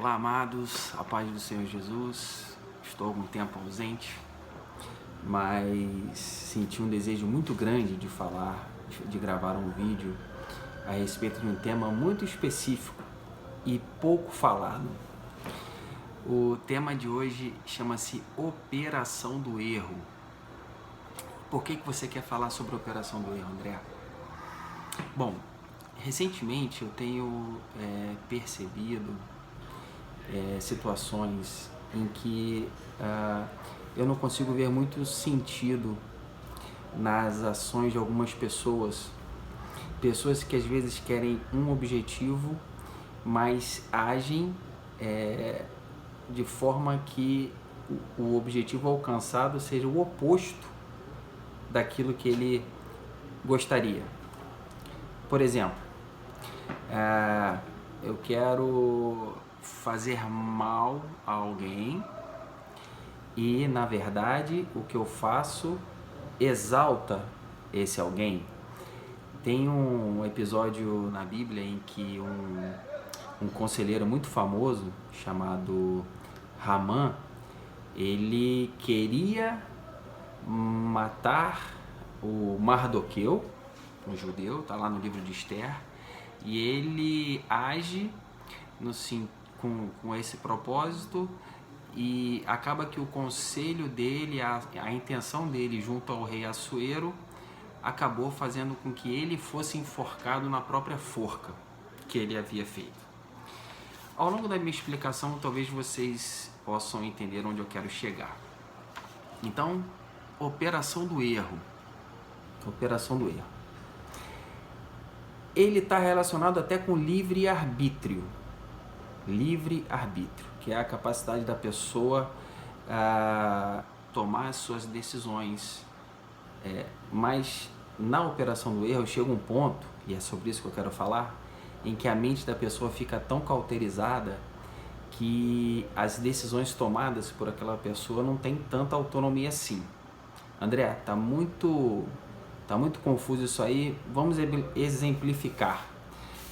Olá, amados, a paz do Senhor Jesus. Estou há algum tempo ausente, mas senti um desejo muito grande de falar, de gravar um vídeo a respeito de um tema muito específico e pouco falado. O tema de hoje chama-se Operação do Erro. Por que você quer falar sobre a Operação do Erro, André? Bom, recentemente eu tenho percebido situações em que eu não consigo ver muito sentido nas ações de algumas pessoas que às vezes querem um objetivo, mas agem de forma que o objetivo alcançado seja o oposto daquilo que ele gostaria. Por exemplo, eu quero fazer mal a alguém e, na verdade, o que eu faço exalta esse alguém. Tem um episódio na Bíblia em que um conselheiro muito famoso chamado Ramã, ele queria matar o Mardoqueu, um judeu, está lá no livro de Esther, e ele age com esse propósito, e acaba que o conselho dele, a intenção dele junto ao rei Assuero, acabou fazendo com que ele fosse enforcado na própria forca que ele havia feito. Ao longo da minha explicação, talvez vocês possam entender onde eu quero chegar. Então, Operação do Erro. Operação do Erro. Ele está relacionado até com livre-arbítrio. Livre-arbítrio, que é a capacidade da pessoa tomar as suas decisões. Mas na Operação do Erro chega um ponto, e é sobre isso que eu quero falar, em que a mente da pessoa fica tão cauterizada que as decisões tomadas por aquela pessoa não tem tanta autonomia assim. André, tá muito confuso isso aí, vamos exemplificar.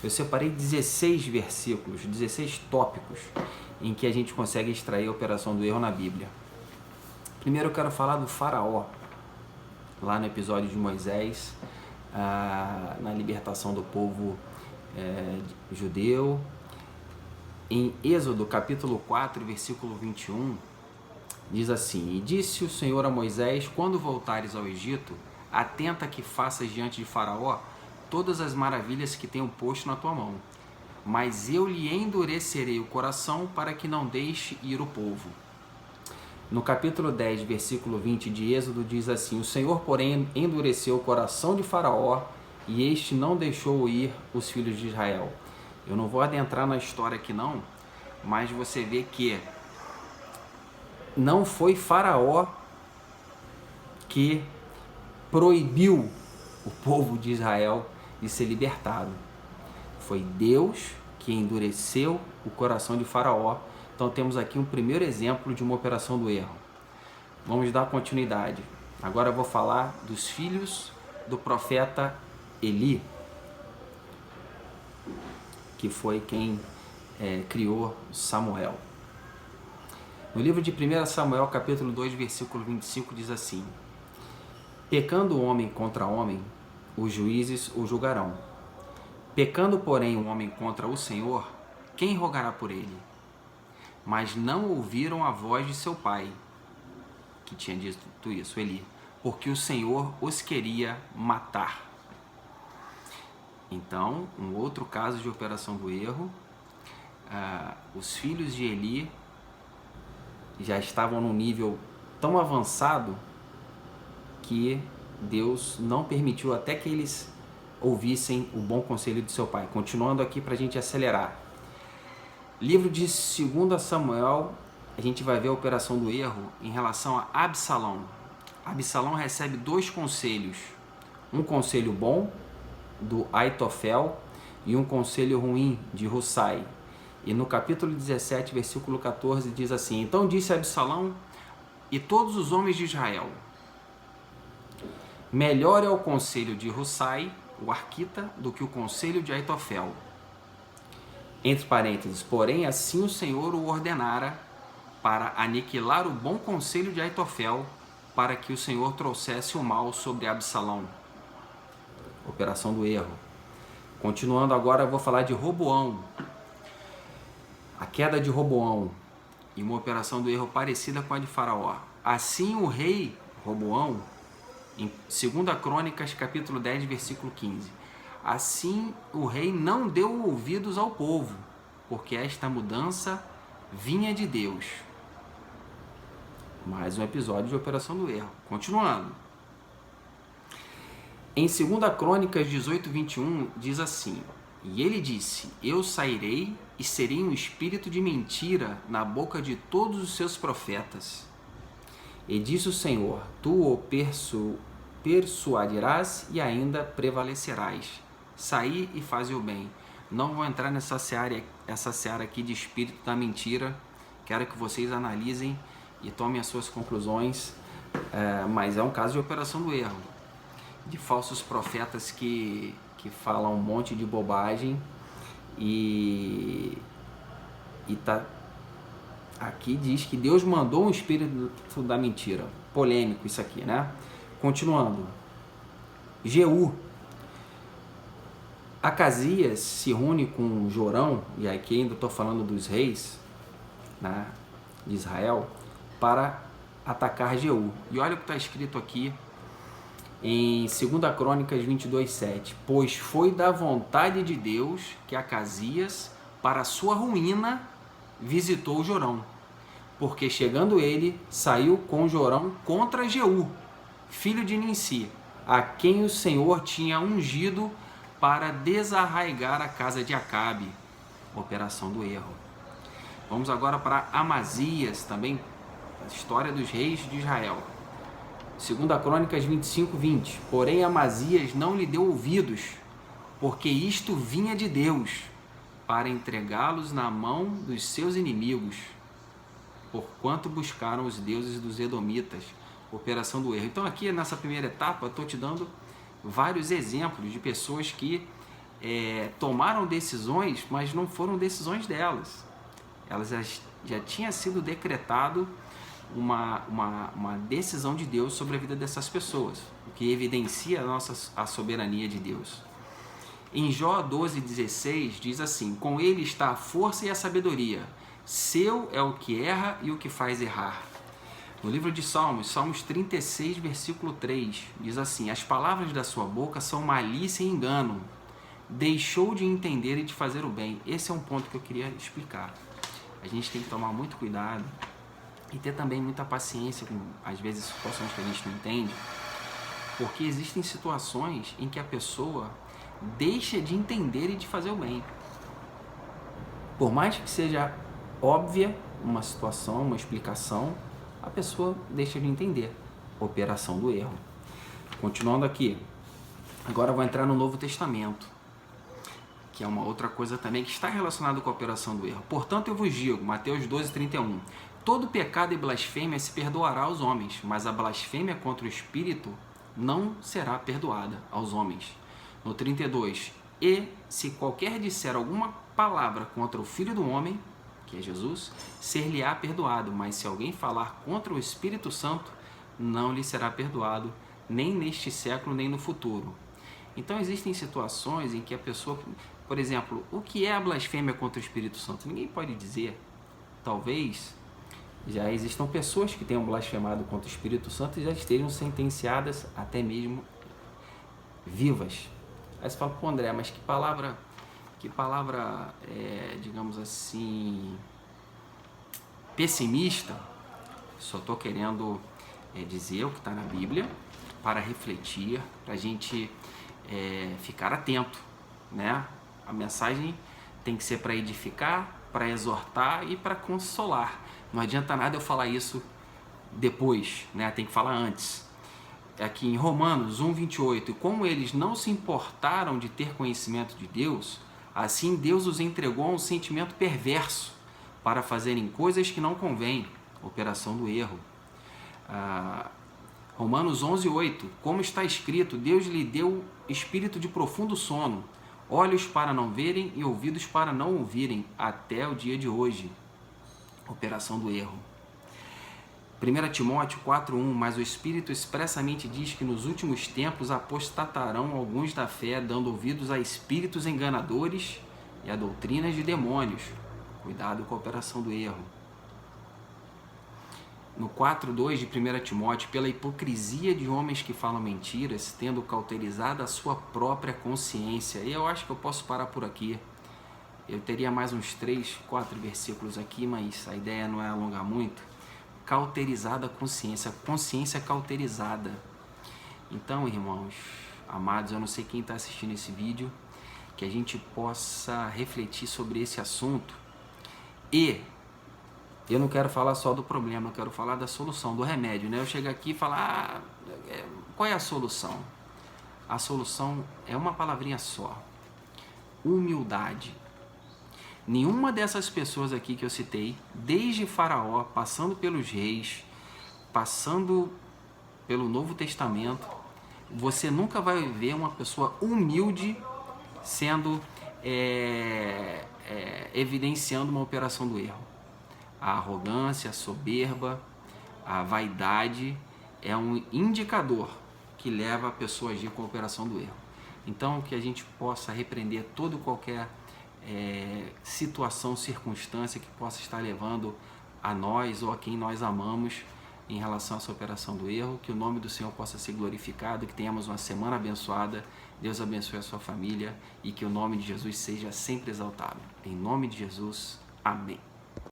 Eu separei 16 versículos, 16 tópicos em que a gente consegue extrair a Operação do Erro na Bíblia. Primeiro eu quero falar do Faraó, lá no episódio de Moisés, na libertação do povo judeu. Em Êxodo capítulo 4, versículo 21, diz assim: E disse o Senhor a Moisés: Quando voltares ao Egito, atenta que faças diante de Faraó todas as maravilhas que tenho posto na tua mão, mas eu lhe endurecerei o coração para que não deixe ir o povo. No capítulo 10, versículo 20 de Êxodo diz assim: O Senhor, porém, endureceu o coração de Faraó, e este não deixou ir os filhos de Israel. Eu não vou adentrar na história aqui não, mas você vê que não foi Faraó que proibiu o povo de Israel de ser libertado. Foi Deus que endureceu o coração de Faraó. Então temos aqui um primeiro exemplo de uma operação do erro. Vamos dar continuidade. Agora eu vou falar dos filhos do profeta Eli, que foi quem criou Samuel. No livro de 1 Samuel, capítulo 2, versículo 25, diz assim: Pecando homem contra homem, os juízes o julgarão. Pecando, porém, um homem contra o Senhor, quem rogará por ele? Mas não ouviram a voz de seu pai, que tinha dito isso, Eli, porque o Senhor os queria matar. Então, um outro caso de operação do erro, os filhos de Eli já estavam num nível tão avançado que Deus não permitiu até que eles ouvissem o bom conselho de seu pai. Continuando aqui para a gente acelerar. Livro de 2 Samuel, a gente vai ver a operação do erro em relação a Absalão. Absalão recebe 2 conselhos. Um conselho bom, do Aitofel, e um conselho ruim, de Hussai. E no capítulo 17, versículo 14, diz assim: Então disse Absalão e todos os homens de Israel: Melhor é o conselho de Hussai, o arquita, do que o conselho de Aitofel. Entre parênteses, porém assim o Senhor o ordenara para aniquilar o bom conselho de Aitofel, para que o Senhor trouxesse o mal sobre Absalão. Operação do erro. Continuando agora, eu vou falar de Roboão. A queda de Roboão e uma operação do erro parecida com a de Faraó. Assim o rei Roboão, em 2 Crônicas, capítulo 10, versículo 15. Assim o rei não deu ouvidos ao povo, porque esta mudança vinha de Deus. Mais um episódio de operação do erro. Continuando. Em 2 Crônicas 18, 21, diz assim: E ele disse, eu sairei e serei um espírito de mentira na boca de todos os seus profetas. E disse o Senhor, tu o persuadirás e ainda prevalecerás. Saí e faze o bem. Não vou entrar nessa seara aqui de espírito da mentira. Quero que vocês analisem e tomem as suas conclusões. Mas é um caso de operação do erro. De falsos profetas que falam um monte de bobagem e tá aqui diz que Deus mandou um espírito da mentira. Polêmico isso aqui, né? Continuando. Jeú. Acasias se une com Jorão, e aqui ainda estou falando dos reis, né, de Israel, para atacar Jeú. E olha o que está escrito aqui em 2 Crônicas 22:7. Pois foi da vontade de Deus que Acasias, para sua ruína, visitou Jorão. Porque chegando ele, saiu com Jorão contra Jeú, filho de Ninsi, a quem o Senhor tinha ungido para desarraigar a casa de Acabe. Operação do erro. Vamos agora para Amazias, também a história dos reis de Israel. 2 Crônicas 25:20. Porém Amazias não lhe deu ouvidos, porque isto vinha de Deus, para entregá-los na mão dos seus inimigos, porquanto buscaram os deuses dos Edomitas. Operação do erro. Então aqui nessa primeira etapa eu estou te dando vários exemplos de pessoas que tomaram decisões, mas não foram decisões delas. Elas já tinha sido decretado uma decisão de Deus sobre a vida dessas pessoas, o que evidencia a soberania de Deus. Em Jó 12:16 diz assim: com ele está a força e a sabedoria, seu é o que erra e o que faz errar. No livro de Salmos 36, versículo 3, diz assim: as palavras da sua boca são malícia e engano, deixou de entender e de fazer o bem. Esse é um ponto que eu queria explicar. A gente tem que tomar muito cuidado e ter também muita paciência com, às vezes, situações que a gente não entende, porque existem situações em que a pessoa deixa de entender e de fazer o bem. Por mais que seja óbvia uma situação, uma explicação, a pessoa deixa de entender. Operação do erro. Continuando aqui, agora eu vou entrar no Novo Testamento, que é uma outra coisa também que está relacionada com a operação do erro. Portanto, eu vos digo, Mateus 12:31, todo pecado e blasfêmia se perdoará aos homens, mas a blasfêmia contra o Espírito não será perdoada aos homens. No 32, e se qualquer disser alguma palavra contra o Filho do Homem, que é Jesus, ser-lhe-á perdoado, mas se alguém falar contra o Espírito Santo, não lhe será perdoado, nem neste século, nem no futuro. Então existem situações em que a pessoa, por exemplo, o que é a blasfêmia contra o Espírito Santo? Ninguém pode dizer. Talvez já existam pessoas que tenham blasfemado contra o Espírito Santo e já estejam sentenciadas até mesmo vivas. Aí você fala, pô André, mas que palavra, digamos assim, pessimista. Só estou querendo dizer o que está na Bíblia para refletir, para a gente ficar atento, né? A mensagem tem que ser para edificar, para exortar e para consolar. Não adianta nada eu falar isso depois, né? Tem que falar antes. Aqui em Romanos 1:28, e como eles não se importaram de ter conhecimento de Deus, assim Deus os entregou a um sentimento perverso para fazerem coisas que não convêm. Operação do erro. Romanos 11:8, como está escrito, Deus lhe deu espírito de profundo sono. olhos para não verem e ouvidos para não ouvirem, até o dia de hoje. Operação do erro. 1 Timóteo 4:1, mas o Espírito expressamente diz que nos últimos tempos apostatarão alguns da fé, dando ouvidos a espíritos enganadores e a doutrinas de demônios. Cuidado com a operação do erro. No 4:2 de 1 Timóteo, pela hipocrisia de homens que falam mentiras, tendo cauterizado a sua própria consciência. E eu acho que eu posso parar por aqui. Eu teria mais uns 3, 4 versículos aqui, mas a ideia não é alongar muito. Cauterizada a consciência cauterizada. Então, irmãos, amados, eu não sei quem está assistindo esse vídeo, que a gente possa refletir sobre esse assunto. E eu não quero falar só do problema, eu quero falar da solução, do remédio, né? Eu chego aqui e falar, qual é a solução? A solução é uma palavrinha só: humildade. Nenhuma dessas pessoas aqui que eu citei, desde Faraó, passando pelos reis, passando pelo Novo Testamento, você nunca vai ver uma pessoa humilde sendo evidenciando uma operação do erro. A arrogância, a soberba, a vaidade é um indicador que leva a pessoa a agir com a operação do erro. Então, que a gente possa repreender todo e qualquer situação, circunstância que possa estar levando a nós ou a quem nós amamos em relação a essa operação do erro, que o nome do Senhor possa ser glorificado, que tenhamos uma semana abençoada, Deus abençoe a sua família e que o nome de Jesus seja sempre exaltado. Em nome de Jesus, amém.